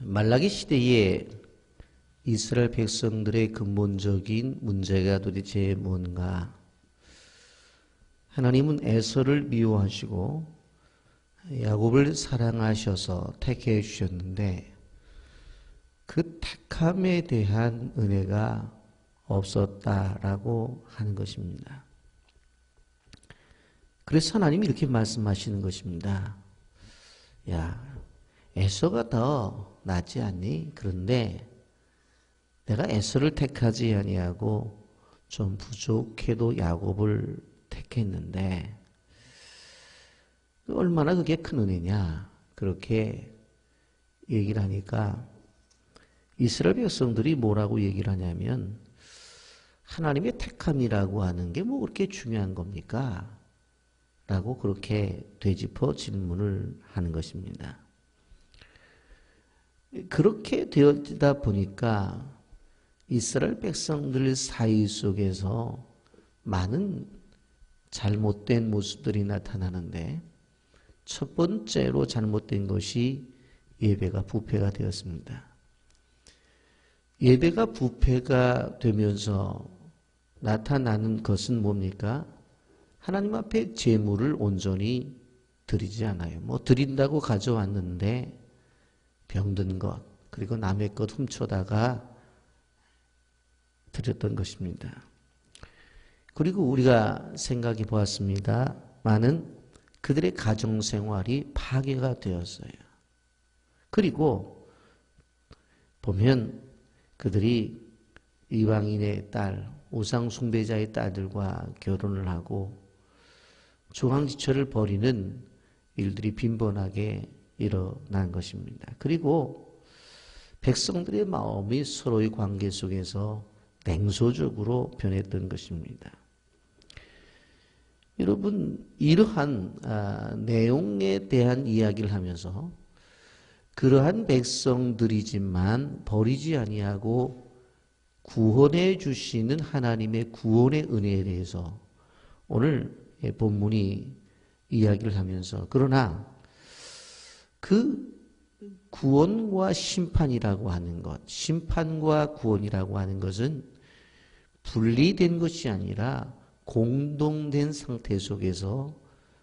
말라기 시대에 이스라엘 백성들의 근본적인 문제가 도대체 뭔가? 하나님은 에서를 미워하시고 야곱을 사랑하셔서 택해 주셨는데 그 택함에 대한 은혜가 없었다라고 하는 것입니다. 그래서 하나님이 이렇게 말씀하시는 것입니다. 야, 에서가 더 낫지 않니? 그런데 내가 에서를 택하지 아니하고 좀 부족해도 야곱을 택했는데 얼마나 그게 큰 은혜냐? 그렇게 얘기를 하니까 이스라엘 백성들이 뭐라고 얘기를 하냐면 하나님의 택함이라고 하는 게 뭐 그렇게 중요한 겁니까? 라고 그렇게 되짚어 질문을 하는 것입니다. 그렇게 되어지다 보니까 이스라엘 백성들 사이 속에서 많은 잘못된 모습들이 나타나는데 첫 번째로 잘못된 것이 예배가 부패가 되었습니다. 예배가 부패가 되면서 나타나는 것은 뭡니까? 하나님 앞에 제물을 온전히 드리지 않아요. 뭐 드린다고 가져왔는데 병든 것, 그리고 남의 것 훔쳐다가 드렸던 것입니다. 그리고 우리가 생각해 보았습니다. 많은 그들의 가정생활이 파괴가 되었어요. 그리고 보면 그들이 이방인의 딸, 우상숭배자의 딸들과 결혼을 하고 중앙지처를 벌이는 일들이 빈번하게 일어난 것입니다. 그리고 백성들의 마음이 서로의 관계 속에서 냉소적으로 변했던 것입니다. 여러분, 이러한 내용에 대한 이야기를 하면서 그러한 백성들이지만 버리지 아니하고 구원해 주시는 하나님의 구원의 은혜에 대해서 오늘 본문이 이야기를 하면서 그러나 그 구원과 심판이라고 하는 것, 심판과 구원이라고 하는 것은 분리된 것이 아니라 공동된 상태 속에서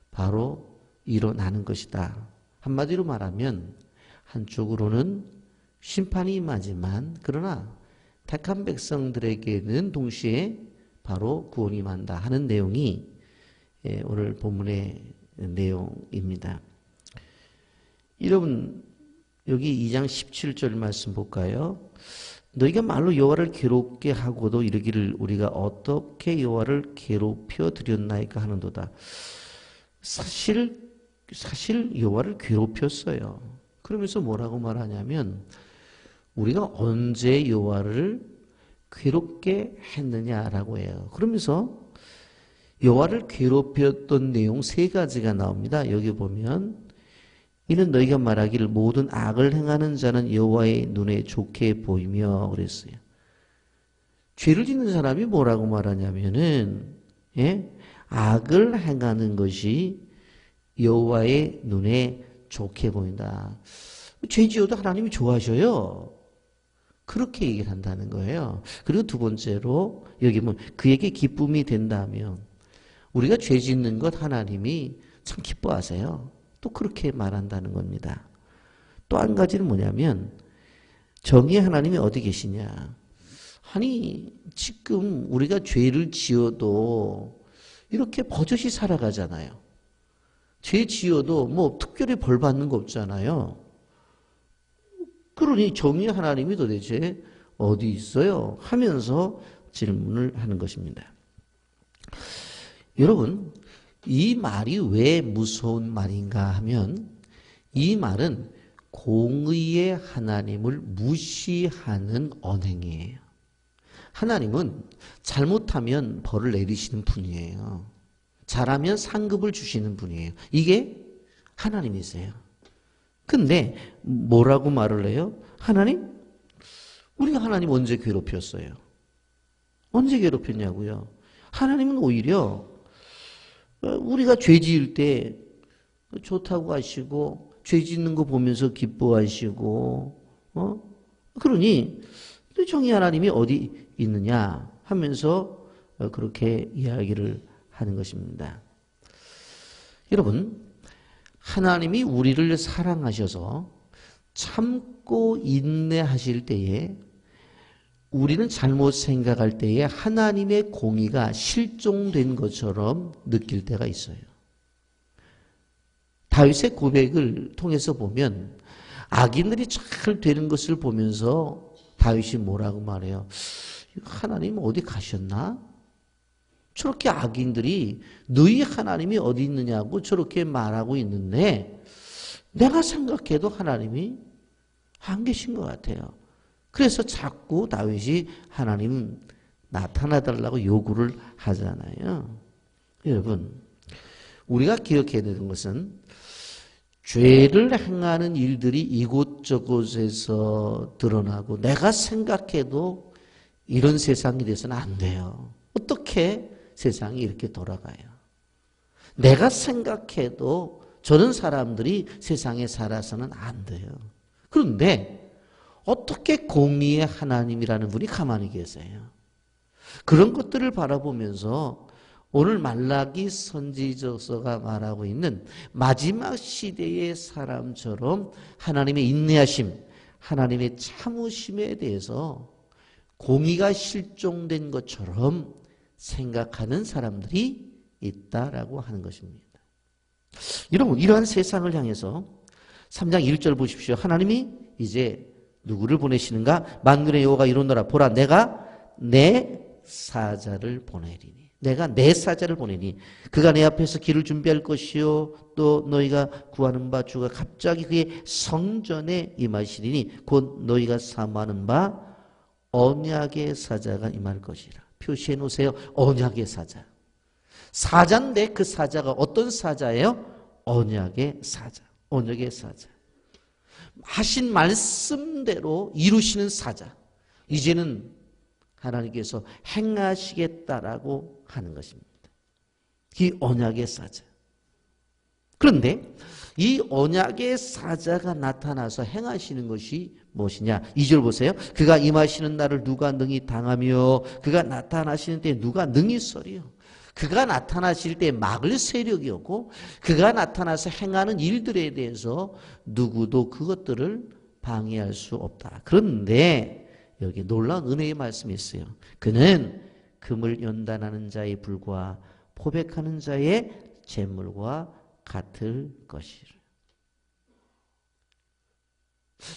바로 일어나는 것이다. 한마디로 말하면 한쪽으로는 심판이 임하지만 그러나 택한 백성들에게는 동시에 바로 구원이 임한다 하는 내용이 오늘 본문의 내용입니다. 여러분 여기 2장 17절 말씀 볼까요? 너희가 말로 여호와를 괴롭게 하고도 이르기를 우리가 어떻게 여호와를 괴롭혀 드렸나이까 하는도다. 사실 여호와를 괴롭혔어요. 그러면서 뭐라고 말하냐면 우리가 언제 여호와를 괴롭게 했느냐라고 해요. 그러면서 여호와를 괴롭혔던 내용 세 가지가 나옵니다. 여기 보면 이는 너희가 말하기를 모든 악을 행하는 자는 여호와의 눈에 좋게 보이며 그랬어요. 죄를 짓는 사람이 뭐라고 말하냐면은 악을 행하는 것이 여호와의 눈에 좋게 보인다. 죄 지어도 하나님이 좋아하셔요. 그렇게 얘기를 한다는 거예요. 그리고 두 번째로 여기 보면 그에게 기쁨이 된다면 우리가 죄 짓는 것 하나님이 참 기뻐하세요. 또 그렇게 말한다는 겁니다. 또 한 가지는 뭐냐면 정의의 하나님이 어디 계시냐. 아니 지금 우리가 죄를 지어도 이렇게 버젓이 살아가잖아요. 죄 지어도 뭐 특별히 벌 받는 거 없잖아요. 그러니 정의의 하나님이 도대체 어디 있어요? 하면서 질문을 하는 것입니다. 여러분 이 말이 왜 무서운 말인가 하면 이 말은 공의의 하나님을 무시하는 언행이에요. 하나님은 잘못하면 벌을 내리시는 분이에요. 잘하면 상급을 주시는 분이에요. 이게 하나님이세요. 근데 뭐라고 말을 해요? 하나님? 우리가 하나님 언제 괴롭혔어요? 언제 괴롭혔냐고요? 하나님은 오히려 우리가 죄 지을 때 좋다고 하시고 죄 짓는 거 보면서 기뻐하시고 그러니 정의 하나님이 어디 있느냐 하면서 그렇게 이야기를 하는 것입니다. 여러분, 하나님이 우리를 사랑하셔서 참고 인내하실 때에 우리는 잘못 생각할 때에 하나님의 공의가 실종된 것처럼 느낄 때가 있어요. 다윗의 고백을 통해서 보면 악인들이 잘 되는 것을 보면서 다윗이 뭐라고 말해요? 하나님 어디 가셨나? 저렇게 악인들이 너희 하나님이 어디 있느냐고 저렇게 말하고 있는데 내가 생각해도 하나님이 안 계신 것 같아요. 그래서 자꾸 다윗이 하나님 나타나달라고 요구를 하잖아요. 여러분, 우리가 기억해야 되는 것은 죄를 행하는 일들이 이곳저곳에서 드러나고 내가 생각해도 이런 세상이 돼서는 안 돼요. 어떻게 세상이 이렇게 돌아가요? 내가 생각해도 저런 사람들이 세상에 살아서는 안 돼요. 그런데 어떻게 공의의 하나님이라는 분이 가만히 계세요? 그런 것들을 바라보면서 오늘 말라기 선지서가 말하고 있는 마지막 시대의 사람처럼 하나님의 인내하심, 하나님의 참으심에 대해서 공의가 실종된 것처럼 생각하는 사람들이 있다라고 하는 것입니다. 여러분, 이러한 세상을 향해서 3장 1절 보십시오. 하나님이 이제 누구를 보내시는가? 만군의 여호와가 이르노라. 보라, 내가 내 사자를 보내리니. 내가 내 사자를 보내니 그가 내 앞에서 길을 준비할 것이요 또 너희가 구하는 바 주가 갑자기 그의 성전에 임하시리니 곧 너희가 사모하는 바 언약의 사자가 임할 것이라. 표시해 놓으세요. 언약의 사자. 사자인데 그 사자가 어떤 사자예요? 언약의 사자. 언약의 사자. 하신 말씀대로 이루시는 사자. 이제는 하나님께서 행하시겠다라고 하는 것입니다. 이 언약의 사자. 그런데 이 언약의 사자가 나타나서 행하시는 것이 무엇이냐? 2절 보세요. 그가 임하시는 날을 누가 능히 당하며 그가 나타나시는 때 누가 능히 서리요. 그가 나타나실 때 막을 세력이 없고 그가 나타나서 행하는 일들에 대해서 누구도 그것들을 방해할 수 없다. 그런데 여기 놀라운 은혜의 말씀이 있어요. 그는 금을 연단하는 자의 불과 포백하는 자의 재물과 같을 것이라.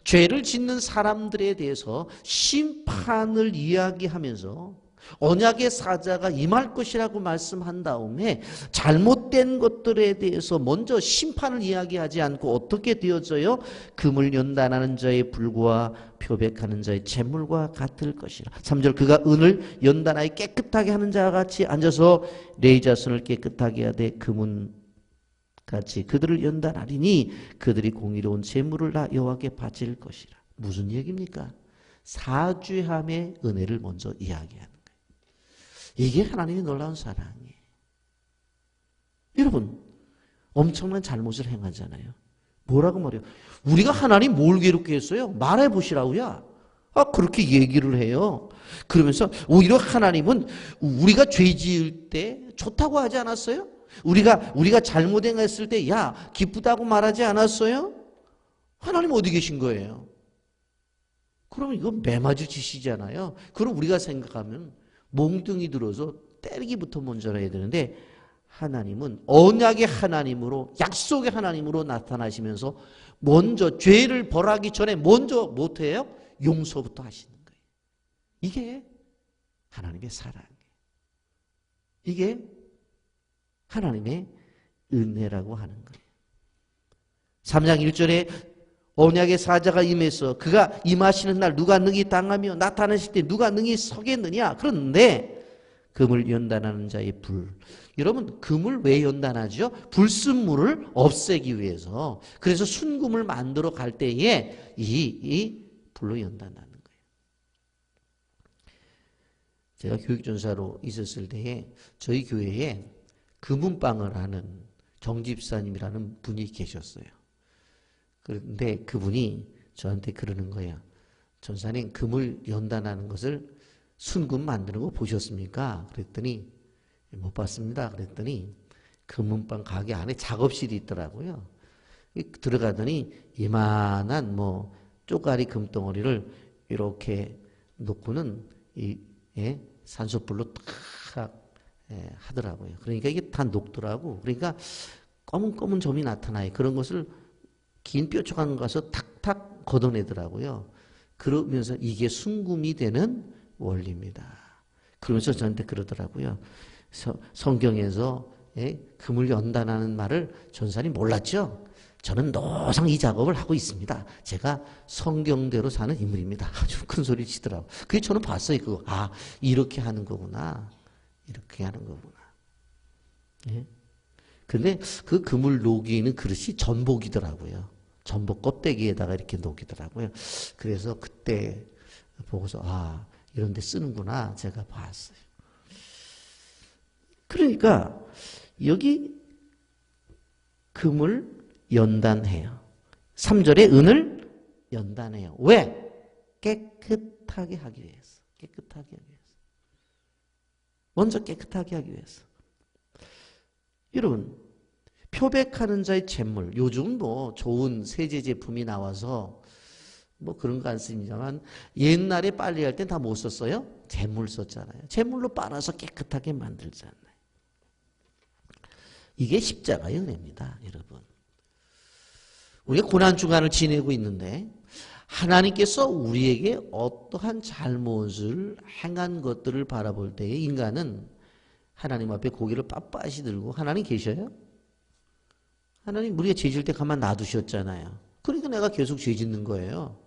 죄를 짓는 사람들에 대해서 심판을 이야기하면서 언약의 사자가 임할 것이라고 말씀한 다음에 잘못된 것들에 대해서 먼저 심판을 이야기하지 않고 어떻게 되어져요? 금을 연단하는 자의 불과 표백하는 자의 재물과 같을 것이라. 3절 그가 은을 연단하여 깨끗하게 하는 자와 같이 앉아서 레이자손을 깨끗하게 하되 금은 같이 그들을 연단하리니 그들이 공의로운 재물을 다 여호와께 바칠 것이라. 무슨 얘기입니까? 사죄함의 은혜를 먼저 이야기하는. 이게 하나님의 놀라운 사랑이에요. 여러분, 엄청난 잘못을 행하잖아요. 뭐라고 말해요? 우리가 하나님 뭘 괴롭게 했어요? 말해보시라고요. 그렇게 얘기를 해요. 그러면서 오히려 하나님은 우리가 죄 지을 때 좋다고 하지 않았어요? 우리가 잘못 행했을 때 야, 기쁘다고 말하지 않았어요? 하나님 어디 계신 거예요? 그럼 이거 매맞을 짓이잖아요. 그럼 우리가 생각하면 몽둥이 들어서 때리기부터 먼저 해야 되는데 하나님은 언약의 하나님으로 약속의 하나님으로 나타나시면서 먼저 죄를 벌하기 전에 먼저 못해요? 용서부터 하시는 거예요. 이게 하나님의 사랑이에요. 이게 하나님의 은혜라고 하는 거예요. 3장 1절에 언약의 사자가 임해서 그가 임하시는 날 누가 능히 당하며 나타나실 때 누가 능히 서겠느냐. 그런데 금을 연단하는 자의 불. 여러분, 금을 왜 연단하죠? 불순물을 없애기 위해서. 그래서 순금을 만들어 갈 때에 이 불로 연단하는 거예요. 제가 교육전사로 있었을 때에 저희 교회에 금은방을 하는 정집사님이라는 분이 계셨어요. 그런데 그분이 저한테 그러는 거예요. 전사님, 금을 연단하는 것을 순금 만드는 거 보셨습니까? 그랬더니 못 봤습니다. 그랬더니 금은방 가게 안에 작업실이 있더라고요. 들어가더니 이만한 뭐 쪼가리 금덩어리를 이렇게 놓고는 산소불로 탁 하더라고요. 그러니까 이게 다 녹더라고. 그러니까 검은 점이 나타나요. 그런 것을 긴 뾰족한 가서 탁탁 걷어내더라고요. 그러면서 이게 순금이 되는 원리입니다. 그러면서 저한테 그러더라고요. 성경에서 금을 연단하는 말을 전사님 몰랐죠? 저는 노상 이 작업을 하고 있습니다. 제가 성경대로 사는 인물입니다. 아주 큰 소리 치더라고요. 그게 저는 봤어요. 그거. 아, 이렇게 하는 거구나. 이렇게 하는 거구나. 근데 그 금을 녹이는 그릇이 전복이더라고요. 전복 껍데기에다가 이렇게 녹이더라고요. 그래서 그때 보고서 아, 이런 데 쓰는구나 제가 봤어요. 그러니까 여기 금을 연단해요. 3절에 은을 연단해요. 왜? 깨끗하게 하기 위해서. 깨끗하게 하기 위해서. 먼저 깨끗하게 하기 위해서. 여러분, 표백하는 자의 잿물. 요즘 뭐 좋은 세제 제품이 나와서 뭐 그런 거 안 씁니다만 옛날에 빨래할 땐 다 못 썼어요? 잿물 썼잖아요. 잿물로 빨아서 깨끗하게 만들잖아요. 이게 십자가의 은혜입니다, 여러분. 우리가 고난주간을 지내고 있는데 하나님께서 우리에게 어떠한 잘못을 행한 것들을 바라볼 때에 인간은 하나님 앞에 고개를 빳빳이 들고 하나님 계셔요? 하나님 우리가 죄 질 때 가만 놔두셨잖아요. 그러니까 내가 계속 죄 짓는 거예요.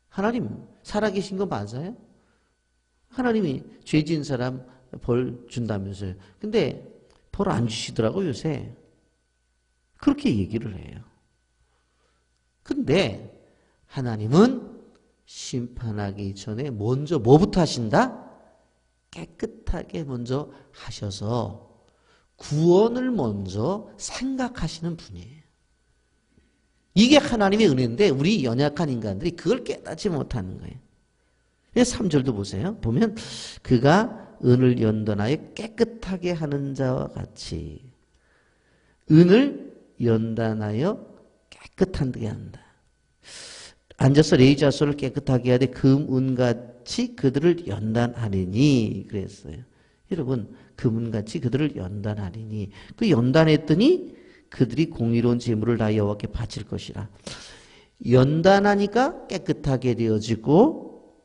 하나님 살아계신 거 맞아요? 하나님이 죄 지은 사람 벌 준다면서요. 근데 벌 안 주시더라고 요새. 그렇게 얘기를 해요. 근데 하나님은 심판하기 전에 먼저 뭐부터 하신다? 깨끗하게 먼저 하셔서 구원을 먼저 생각하시는 분이에요. 이게 하나님의 은혜인데 우리 연약한 인간들이 그걸 깨닫지 못하는 거예요. 3절도 보세요. 보면 그가 은을 연단하여 깨끗하게 하는 자와 같이 은을 연단하여 깨끗하게 한다. 앉아서 레이자소를 깨끗하게 하되 금, 은같이 그들을 연단하리니 그랬어요. 여러분 금은같이 그들을 연단하리니 그 연단했더니 그들이 공의로운 제물을 다 여호와께 바칠 것이라. 연단하니까 깨끗하게 되어지고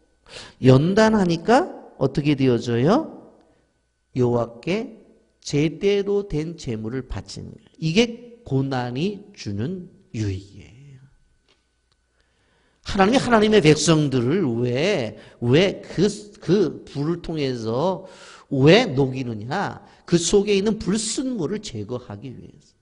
연단하니까 어떻게 되어져요? 여호와께 제대로 된 제물을 바치는 거예요. 이게 고난이 주는 유익이에요. 하나님이 하나님의 백성들을 왜 그 불을 통해서 왜 녹이느냐? 그 속에 있는 불순물을 제거하기 위해서.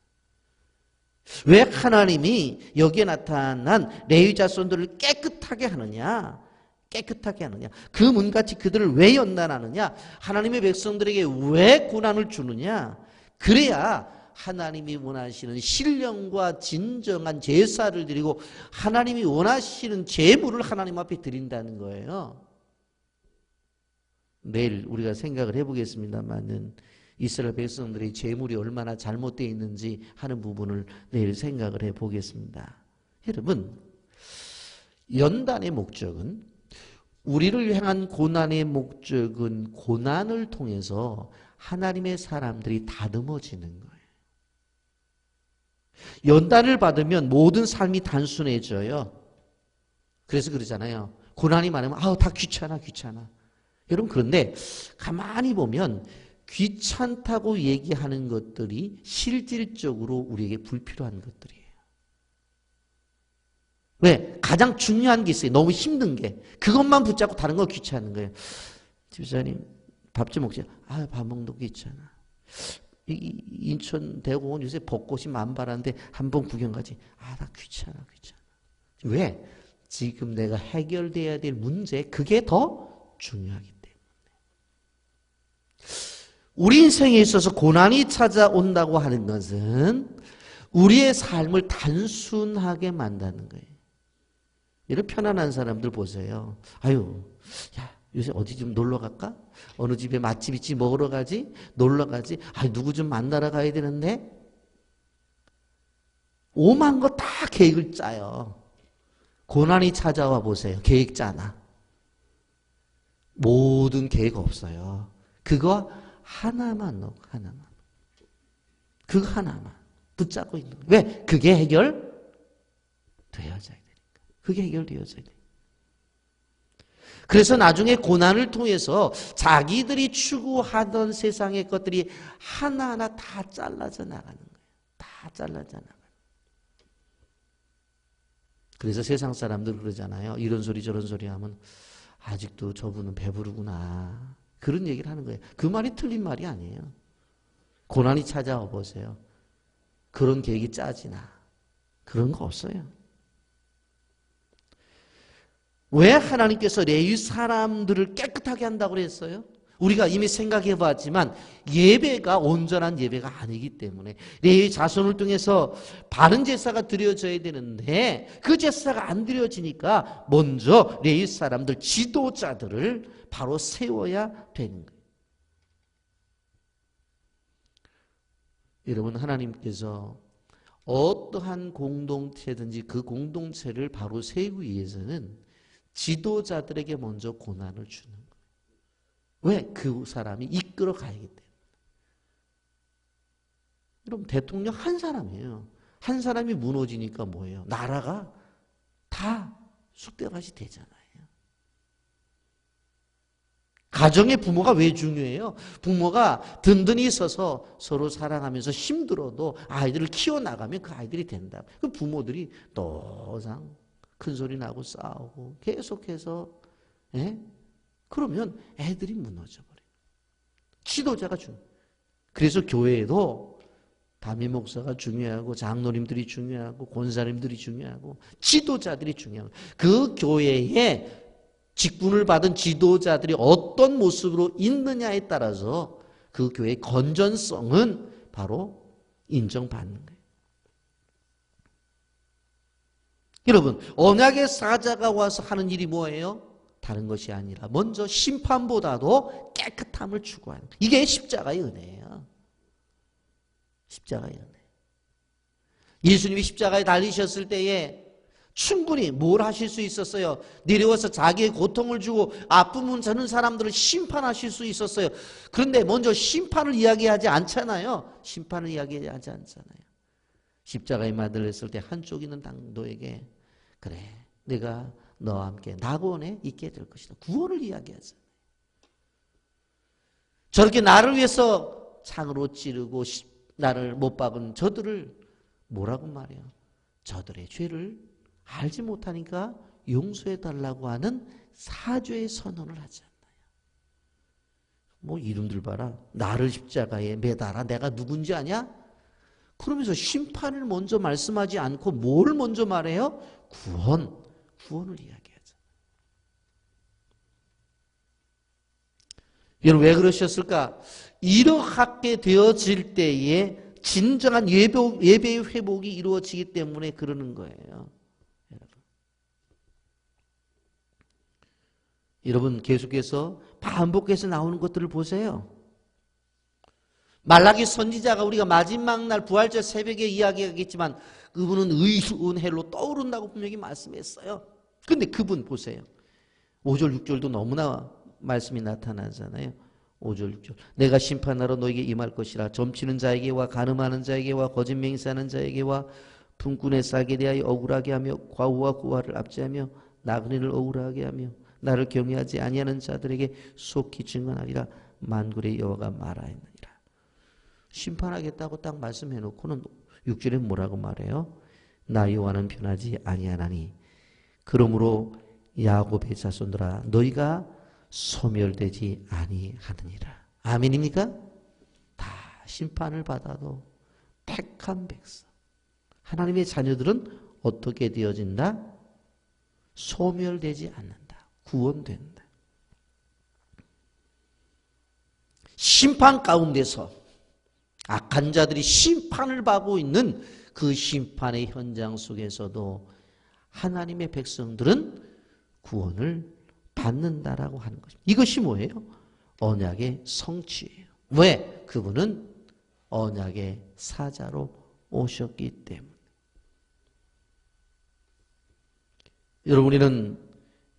왜 하나님이 여기에 나타난 레위 자손들을 깨끗하게 하느냐? 깨끗하게 하느냐? 그 문같이 그들을 왜 연단하느냐? 하나님의 백성들에게 왜 고난을 주느냐? 그래야 하나님이 원하시는 신령과 진정한 제사를 드리고 하나님이 원하시는 제물을 하나님 앞에 드린다는 거예요. 내일 우리가 생각을 해보겠습니다만은 이스라엘 백성들의 제물이 얼마나 잘못되어 있는지 하는 부분을 내일 생각을 해보겠습니다. 여러분, 연단의 목적은 우리를 향한 고난의 목적은 고난을 통해서 하나님의 사람들이 다듬어지는 거예요. 연단을 받으면 모든 삶이 단순해져요. 그래서 그러잖아요. 고난이 많으면 아우 다 귀찮아. 여러분 그런데 가만히 보면 귀찮다고 얘기하는 것들이 실질적으로 우리에게 불필요한 것들이에요. 왜? 가장 중요한 게 있어요. 너무 힘든 게. 그것만 붙잡고 다른 거 귀찮은 거예요. 집사님 밥 좀 먹자. 아, 밥 먹는 거 귀찮아. 인천 대공원 요새 벚꽃이 만발한데 한번 구경 가지. 아, 나 귀찮아. 왜? 지금 내가 해결돼야 될 문제 그게 더 중요하기 때문에. 우리 인생에 있어서 고난이 찾아온다고 하는 것은 우리의 삶을 단순하게 만드는 거예요. 이런 편안한 사람들 보세요. 아유, 야, 요새 어디 좀 놀러 갈까? 어느 집에 맛집 있지? 먹으러 가지? 놀러 가지? 아유, 누구 좀 만나러 가야 되는데? 오만 거 다 계획을 짜요. 고난이 찾아와 보세요. 계획 짜나? 모든 계획 없어요. 그거 하나만 넣고 하나만. 그거 하나만 붙잡고 있는 거예요. 왜? 그게 해결되어져야 되니까. 그게 해결되어져야 돼요. 그래서 나중에 고난을 통해서 자기들이 추구하던 세상의 것들이 하나하나 다 잘라져 나가는 거예요. 다 잘라져 나가는 거예요. 그래서 세상 사람들 그러잖아요. 이런 소리 저런 소리 하면 아직도 저분은 배부르구나. 그런 얘기를 하는 거예요. 그 말이 틀린 말이 아니에요. 고난이 찾아와 보세요. 그런 계획이 짜지나. 그런 거 없어요. 왜 하나님께서 레위 사람들을 깨끗하게 한다고 그랬어요? 우리가 이미 생각해 봤지만 예배가 온전한 예배가 아니기 때문에 레위 자손을 통해서 바른 제사가 드려져야 되는데 그 제사가 안 드려지니까 먼저 레위 사람들 지도자들을 바로 세워야 되는 거예요. 여러분, 하나님께서 어떠한 공동체든지 그 공동체를 바로 세우기 위해서는 지도자들에게 먼저 고난을 주는 거예요. 왜? 그 사람이 이끌어 가야기 때문에. 여러분, 대통령 한 사람이에요. 한 사람이 무너지니까 뭐예요? 나라가 다 쑥대밭이 되잖아요. 가정의 부모가 왜 중요해요? 부모가 든든히 있어서 서로 사랑하면서 힘들어도 아이들을 키워나가면 그 아이들이 된다. 그 부모들이 또상 큰 소리 나고 싸우고 계속해서 그러면 애들이 무너져 버려요. 지도자가 중요해요. 그래서 교회에도 담임 목사가 중요하고 장로님들이 중요하고 권사님들이 중요하고 지도자들이 중요하고 그 교회에 직분을 받은 지도자들이 어떤 모습으로 있느냐에 따라서 그 교회의 건전성은 바로 인정받는 거예요. 여러분, 언약의 사자가 와서 하는 일이 뭐예요? 다른 것이 아니라 먼저 심판보다도 깨끗함을 추구하는 거예요. 이게 십자가의 은혜예요. 십자가의 은혜. 예수님이 십자가에 달리셨을 때에 충분히 뭘 하실 수 있었어요? 내려와서 자기의 고통을 주고 아픔을 저는 사람들을 심판하실 수 있었어요. 그런데 먼저 심판을 이야기하지 않잖아요. 심판을 이야기하지 않잖아요. 십자가에 매달렸을 때 한쪽 있는 당도에게 그래, 내가 너와 함께 낙원에 있게 될 것이다. 구원을 이야기하잖아요. 저렇게 나를 위해서 창으로 찌르고 나를 못 박은 저들을 뭐라고 말해요? 저들의 죄를 알지 못하니까 용서해달라고 하는 사죄의 선언을 하잖아요. 뭐 이름들 봐라. 나를 십자가에 매달아. 내가 누군지 아냐? 그러면서 심판을 먼저 말씀하지 않고 뭘 먼저 말해요? 구원을 이야기하죠. 여러분, 왜 그러셨을까? 이렇게 되어질 때에 진정한 예배의 회복이 이루어지기 때문에 그러는 거예요. 여러분, 계속해서 반복해서 나오는 것들을 보세요. 말라기 선지자가 우리가 마지막 날 부활절 새벽에 이야기하겠지만 그분은 의로운 해로 떠오른다고 분명히 말씀했어요. 그런데 그분 보세요. 5절 6절도 너무나 말씀이 나타나잖아요. 5절 6절 내가 심판하러 너에게 임할 것이라. 점치는 자에게와 간음하는 자에게와 거짓 맹세하는 자에게와 품꾼의 싸게 대하여 억울하게 하며 과우와 고아를 압제하며 나그네를 억울하게 하며 나를 경외하지 아니하는 자들에게 속히 증언하리라. 만군의 여호와가 말하였느니라. 심판하겠다고 딱 말씀해놓고는 6절에 뭐라고 말해요? 나 여호와는 변하지 아니하나니 그러므로 야곱의 자손들아 너희가 소멸되지 아니하느니라. 아멘입니까? 다 심판을 받아도 택한 백성 하나님의 자녀들은 어떻게 되어진다? 소멸되지 않는다. 구원된다. 심판 가운데서 악한 자들이 심판을 받고 있는 그 심판의 현장 속에서도 하나님의 백성들은 구원을 받는다라고 하는 것입니다. 이것이 뭐예요? 언약의 성취예요. 왜? 그분은 언약의 사자로 오셨기 때문에. 여러분, 우리는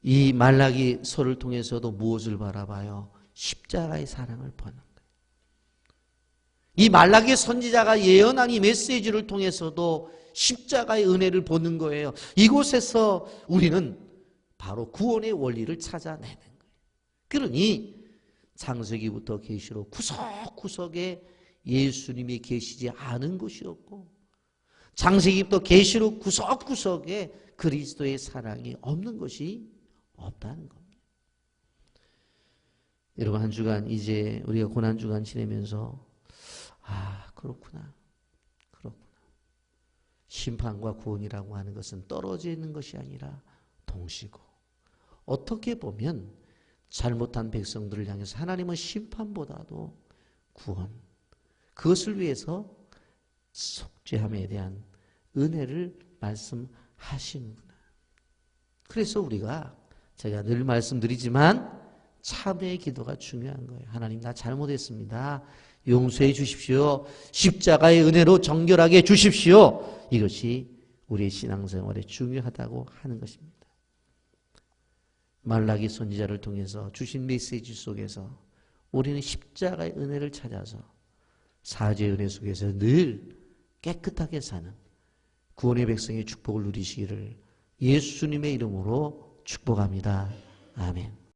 이 말라기서를 통해서도 무엇을 바라봐요? 십자가의 사랑을 보는 거예요. 이 말라기 선지자가 예언한 이 메시지를 통해서도 십자가의 은혜를 보는 거예요. 이곳에서 우리는 바로 구원의 원리를 찾아내는 거예요. 그러니 창세기부터 계시록 구석구석에 예수님이 계시지 않은 곳이 없고, 창세기부터 계시록 구석구석에 그리스도의 사랑이 없는 것이 없다는 겁니다. 여러분, 한 주간 이제 우리가 고난주간 지내면서 그렇구나. 심판과 구원이라고 하는 것은 떨어져 있는 것이 아니라 동시고, 어떻게 보면 잘못한 백성들을 향해서 하나님은 심판보다도 구원, 그것을 위해서 속죄함에 대한 은혜를 말씀하시는구나. 그래서 우리가, 제가 늘 말씀드리지만 참회의 기도가 중요한 거예요. 하나님, 나 잘못했습니다. 용서해 주십시오. 십자가의 은혜로 정결하게 해주십시오. 이것이 우리의 신앙생활에 중요하다고 하는 것입니다. 말라기 선지자를 통해서 주신 메시지 속에서 우리는 십자가의 은혜를 찾아서 사죄의 은혜 속에서 늘 깨끗하게 사는 구원의 백성의 축복을 누리시기를 예수님의 이름으로 축복합니다. 아멘.